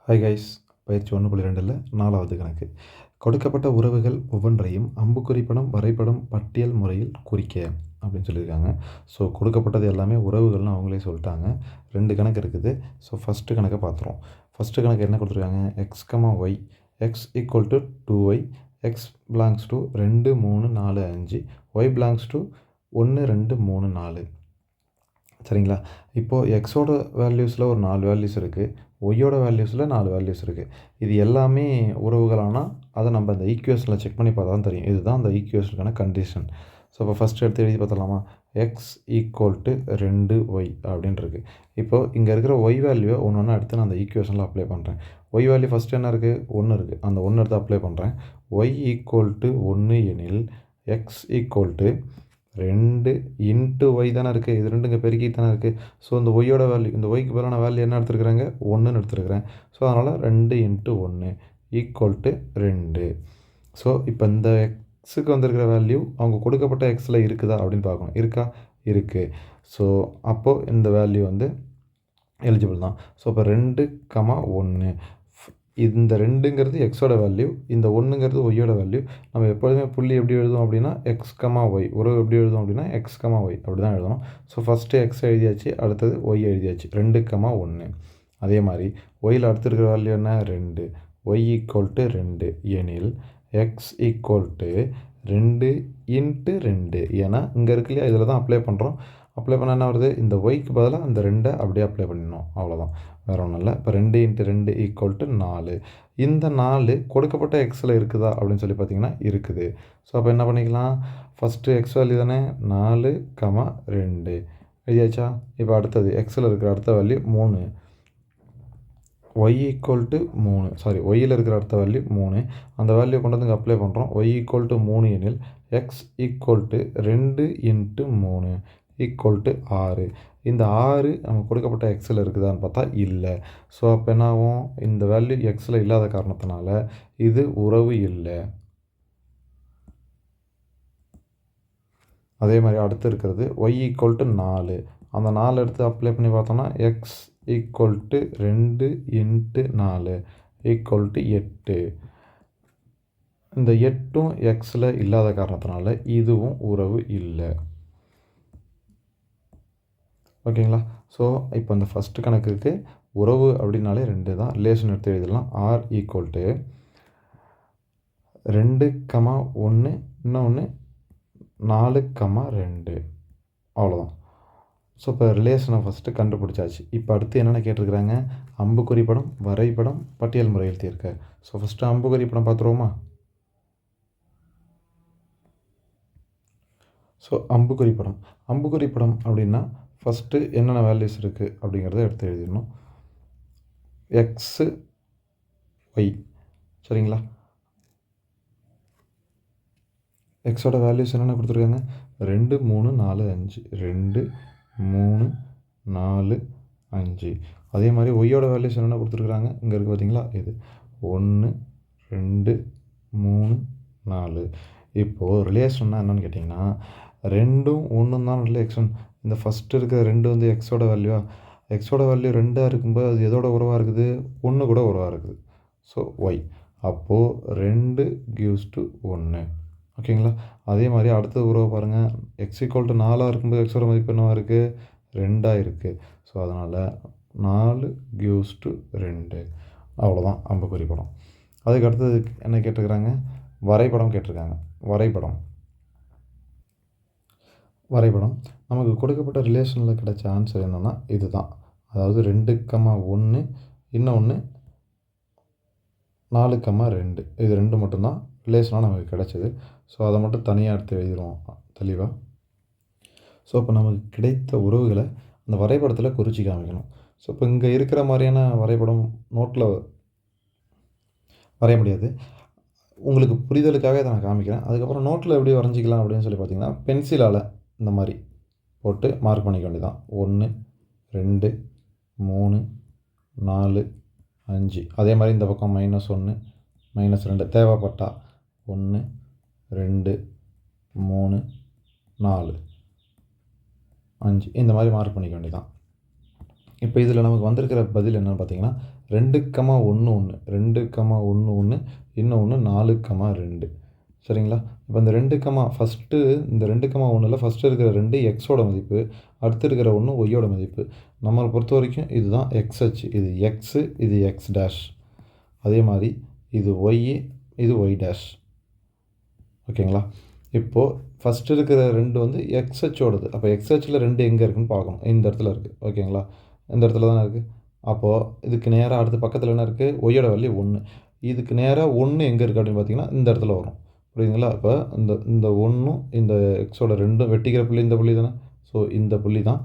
Hi guys, பயிற்சி 1.2ல் 4வது கணக்கு. கொடுக்கப்பட்ட உறவுகள் ஒவ்வொன்றையும் அம்புக்குறி படம், வரைபடம், பட்டியல் முறையில் குறிக்க அப்படின்னு சொல்லியிருக்காங்க. ஸோ கொடுக்கப்பட்டது எல்லாமே உறவுகள்னு அவங்களே சொல்லிட்டாங்க. 2 கணக்கு இருக்குது. ஸோ ஃபஸ்ட்டு கணக்கை பார்த்துருவோம். ஃபஸ்ட்டு கணக்கு என்ன கொடுத்துருக்காங்க? X comma y, x equal to 2y, x belongs to 2 3 4 5, y belongs to 1 2 3 4. சரிங்களா? இப்போது எக்ஸோட வேல்யூஸில் ஒரு 4 வேல்யூஸ் இருக்குது, ஒய்யோட வேல்யூஸில் 4 வேல்யூஸ் இருக்குது. இது எல்லாமே உறவுகளானால் அதை நம்ம அந்த ஈக்குவேஷனில் செக் பண்ணி பார்த்தா தான் தெரியும். இதுதான் அந்த ஈக்குவேஷனுக்கான கண்டிஷன். ஸோ இப்போ ஃபஸ்ட்டு எடுத்து எழுதி பார்த்தலாமா? எக்ஸ் ஈக்குவல் டு 2y அப்படின்ட்டுருக்கு. இப்போது இங்கே இருக்கிற ஒய் வேல்யூவை ஒன்று ஒன்றா எடுத்து நான் அந்த ஈக்குவேஷனில் அப்ளை பண்ணுறேன். ஒய் வேல்யூ ஃபஸ்ட்டு என்ன இருக்குது? 1 இருக்குது. அந்த 1 எடுத்து அப்ளை பண்ணுறேன். ஒய் ஈக்குவல் டு 1 எனில் x equal to 2 into y தானே இருக்குது. இது ரெண்டுங்க பெருக்கி தானே இருக்குது. ஸோ இந்த ஒய்யோட வேல்யூ, இந்த ஒய்க்கு பதிலான வேல்யூ என்ன எடுத்துருக்குறாங்க? 1ன்னு எடுத்துருக்குறேன். ஸோ அதனால் 2 இன்ட்டு 1 ஈக்குவல் டு 2. ஸோ இப்போ இந்த எக்ஸுக்கு வந்திருக்கிற வேல்யூ அவங்க கொடுக்கப்பட்ட எக்ஸில் இருக்குதா அப்படின்னு பார்க்கணும். இருக்கா? இருக்குது. ஸோ அப்போது இந்த வேல்யூ வந்து எலிஜிபிள் தான். ஸோ இப்போ 2, 1, இந்த 2ங்கிறது எக்ஸோட வேல்யூ, இந்த 1ங்கிறது ஒய்யோட வேல்யூ. நம்ம எப்பொழுதுமே புள்ளி எப்படி எழுதுவோம் அப்படின்னா எக்ஸ் கமா ஒய், உறவு எப்படி எழுதுவோம் அப்படின்னா எக்ஸ் கமா ஒய் அப்படி தான் எழுதணும். ஸோ ஃபஸ்ட்டு எக்ஸ் எழுதியாச்சு, அடுத்தது ஒய் எழுதியாச்சு. 2, 1. அதே மாதிரி ஒய்யில் அடுத்து இருக்கிற வேல்யூ என்ன? 2. ஒய் ஈக்குவல் டு 2 எனில் எக்ஸ் ஈக்குவல் டு 2 இன்ட்டு 2. ஏன்னா இங்கே இருக்கு இல்லையா, இதில் தான் அப்ளை பண்ணுறோம். அப்ளை பண்ண என்ன வருது? இந்த ஒய்க்கு பதிலாக அந்த 2 அப்படியே அப்ளை பண்ணிடணும், அவ்வளோதான், வேறு ஒன்றும் இல்லை. இப்போ 2 இன்ட்டு 2 ஈக்குவல் டு 4. இந்த 4 கொடுக்கப்பட்ட எக்ஸில் இருக்குதா அப்படின்னு சொல்லி பார்த்தீங்கன்னா இருக்குது. ஸோ அப்போ என்ன பண்ணிக்கலாம்? ஃபஸ்ட்டு எக்ஸ் வேல்யூ தானே 4, 2 எழுதியாச்சா? இப்போ அடுத்தது எக்ஸில் இருக்கிற அடுத்த value 3, y equal to 3, sorry ஒய்யில் இருக்கிற அடுத்த வேல்யூ 3. அந்த வேல்யூ கொண்டு வந்து இங்கே அப்ளை பண்ணுறோம். ஒய் ஈக்குவல் டு 3 எனில் x equal to 2 into 3 equal to 6. இந்த 6 நமக்கு கொடுக்கப்பட்ட எக்ஸில் இருக்குதான்னு பார்த்தா இல்லை. ஸோ அப்போ என்ன ஆகும்? இந்த வேல்யூ எக்ஸில் இல்லாத காரணத்தினால இது உறவு இல்லை. அதே மாதிரி அடுத்து இருக்கிறது ஒய் ஈக்குவல் டு 4. அந்த 4 எடுத்து அப்ளை பண்ணி பார்த்தோம்னா X equal to 2 into 4 equal to 8. இந்த 8ம் எக்ஸில் இல்லாத காரணத்தினால இதுவும் உறவு இல்லை. ஓகேங்களா? ஸோ இப்போ இந்த ஃபஸ்ட்டு கணக்குக்கு உறவு அப்படின்னாலே 2 தான். ரிலேஷன் எடுத்து எழுதலாம். ஆர் ஈக்குவல் டு 2, 1, இன்னொன்று 4, 2 அவ்வளோதான். ஸோ இப்போ ரிலேஷனை ஃபஸ்ட்டு கண்டுபிடிச்சாச்சு. இப்போ அடுத்து என்னென்ன கேட்டிருக்கிறாங்க? அம்புக்குறி படம், வரைபடம், பட்டியல் முறையில் தீர்க்க. ஸோ ஃபஸ்ட்டு அம்புக்குறி படம் பார்த்துருவோமா? ஸோ அம்புக்குறி படம் அப்படின்னா ஃபஸ்ட்டு என்னென்ன வேல்யூஸ் இருக்குது அப்படிங்கிறத எடுத்து எழுதிடணும். எக்ஸு ஒய், சரிங்களா? எக்ஸோட வேல்யூஸ் என்னென்ன கொடுத்துருக்காங்க? 2 3 4 5, 2 3 4 5. அதே மாதிரி ஒய்யோட வேல்யூஸ் என்னென்ன கொடுத்துருக்குறாங்க? இங்கே இருக்குது பார்த்தீங்களா, இது 1 2 3 4. இப்போது ரிலேஷன்னா என்னென்னு கேட்டிங்கன்னா 2ம் 1 தான் ரிலேஷன். இந்த ஃபஸ்ட்டு இருக்கிற 2 வந்து எக்ஸோட வேல்யூவா? எக்ஸோட வேல்யூ 2 இருக்கும்போது அது எதோட உறவாக இருக்குது? 1 கூட உறவாக இருக்குது. So y. அப்போது 2 gives to 1. ஓகேங்களா? அதே மாதிரி அடுத்த உறவு பாருங்கள். எக்ஸ் ஈக்குவல் டு 4 இருக்கும்போது எக்ஸோட மதிப்பு என்னவாக இருக்குது? 2 இருக்குது. ஸோ அதனால் 4 gives to 2. அவ்வளோதான் அம்புக்குறி படம். அதுக்கு அடுத்தது என்ன கேட்டிருக்கிறாங்க? வரைபடம் கேட்டிருக்காங்க. வரைபடம் நமக்கு கொடுக்கப்பட்ட ரிலேஷனில் கிடைச்ச ஆன்சர் என்னென்னா இது தான். அதாவது 2, 1, இன்னொன்று 4, 2. இது 2 மட்டும்தான் ரிலேஷனாக நமக்கு கிடைச்சது. ஸோ அதை மட்டும் தனியாக எடுத்து எழுதிடுவோம் தெளிவாக. ஸோ இப்போ நமக்கு கிடைத்த உறவுகளை அந்த வரைபடத்தில் குறித்து காமிக்கணும். ஸோ இப்போ இங்கே இருக்கிற மாதிரியான வரைபடம் நோட்டில் வரைய முடியாது. உங்களுக்கு புரிதலுக்காக இதை நான் காமிக்கிறேன். அதுக்கப்புறம் நோட்டில் எப்படி வரைஞ்சிக்கலாம் அப்படின்னு சொல்லி பார்த்தீங்கன்னா பென்சிலால் இந்த மாதிரி போட்டு மார்க் பண்ணிக்க வேண்டியதான். 1 2 3 4 5. அதே மாதிரி இந்த பக்கம் -1 -2 தேவைப்பட்டா 1 2 3 4 5 இந்த மாதிரி மார்க் பண்ணிக்க வேண்டியதான். இப்போ இதில் நமக்கு வந்திருக்கிற பதில் என்னென்னு பார்த்தீங்கன்னா 2,11 2,11 இன்னொன்று 4,2 சரிங்களா? இப்போ இந்த 2, ஃபஸ்ட்டு இந்த 2,1ல் ஃபஸ்ட்டு இருக்கிற 2 எக்ஸோட மதிப்பு, அடுத்து இருக்கிற 1 ஒய்யோட மதிப்பு. நம்மளை பொறுத்த வரைக்கும் இதுதான் எக்ஸ் அச்சு, இது எக்ஸு, இது எக்ஸ் டேஷ். அதே மாதிரி இது ஒய், இது ஒய் டேஷ். ஓகேங்களா? இப்போது ஃபஸ்ட்டு இருக்கிற 2 வந்து எக்ஸ் அச்சோடது. அப்போ எக்ஸ் அச்சில் 2 எங்கே இருக்குதுன்னு பார்க்கணும். இந்த இடத்துல இருக்குது. ஓகேங்களா? இந்த இடத்துல தானே இருக்குது. அப்போது இதுக்கு நேராக அடுத்த பக்கத்தில் என்ன இருக்குது? ஒய்யோட வேல்யூ 1. இதுக்கு நேராக 1 எங்கே இருக்குது அப்படின்னு பார்த்தீங்கன்னா இந்த இடத்துல வரும். புரியுதுங்களா? இப்போ இந்த இந்த 1ம் இந்த எக்ஸோட 2ம் வெட்டிக்கிற புள்ளி இந்த புள்ளி தானே. ஸோ இந்த புள்ளி தான்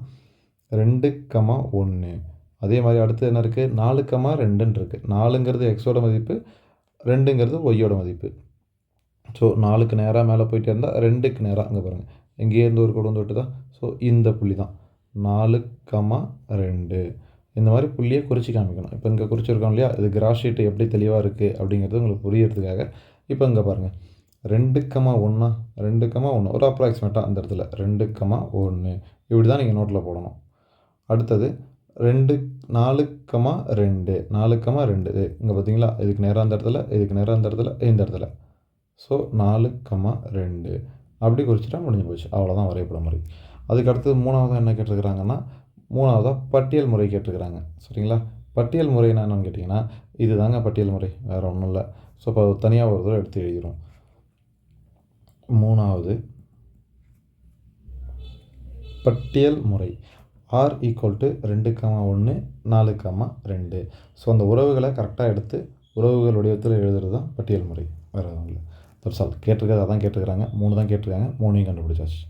2,1. அதே மாதிரி அடுத்து என்ன இருக்குது? 4,2ன்னு இருக்குது. 4ங்கிறது எக்ஸோட மதிப்பு, 2ங்கிறது ஒய்யோட மதிப்பு. ஸோ 4க்கு நேராக மேலே போயிட்டே இருந்தால் 2க்கு நேராக அங்கே பாருங்கள், எங்கேருந்து ஒரு கோடு வந்து விட்டுதா. ஸோ இந்த புள்ளி தான் 4,2. இந்த மாதிரி புள்ளியை குறித்து காமிக்கணும். இப்போ இங்கே குறிச்சிருக்கோம் இல்லையா, இது கிராஃப் ஷீட் எப்படி தெளிவாக இருக்குது அப்படிங்கிறது உங்களுக்கு புரியறதுக்காக இப்போ இங்கே பாருங்கள் 2,1 2,1 ஒரு அப்ராக்சிமேட்டாக அந்த இடத்துல 2,1 இப்படி தான் நீங்கள் நோட்டில் போடணும். அடுத்தது 4,2 4,2 இங்கே பார்த்தீங்களா, இதுக்கு நேராக அந்த இடத்துல, இதுக்கு நேராக அந்த இடத்துல, இந்த இடத்துல. ஸோ 4,2 அப்படி குறிச்சிட்டா முடிஞ்சு போச்சு. அவ்வளோதான் வரைபட முறை. அதுக்கு அடுத்தது 3வதாக என்ன கேட்டிருக்கிறாங்கன்னா, 3வதாக பட்டியல் முறை கேட்டிருக்கிறாங்க. சரிங்களா? பட்டியல் முறை என்னன்னு கேட்டிங்கன்னா, இது தாங்க பட்டியல் முறை, வேறு ஒன்றும் இல்லை. ஸோ இப்போ தனியாக ஒரு தடவை எடுத்து எழுதிடும். 3வது பட்டியல் முறை R = 2,1 4,2. ஸோ அந்த உறவுகளை கரெக்டாக எடுத்து உறவுகள் வடிவத்தில் எழுதுறது தான் பட்டியல் முறை, வேறு எதுவும் இல்லை. That's all. கேட்டிருக்கிறது அதான் கேட்டிருக்கிறாங்க, 3 தான் கேட்டிருக்காங்க, 3ஐயும் கண்டுபிடிச்சாச்சு.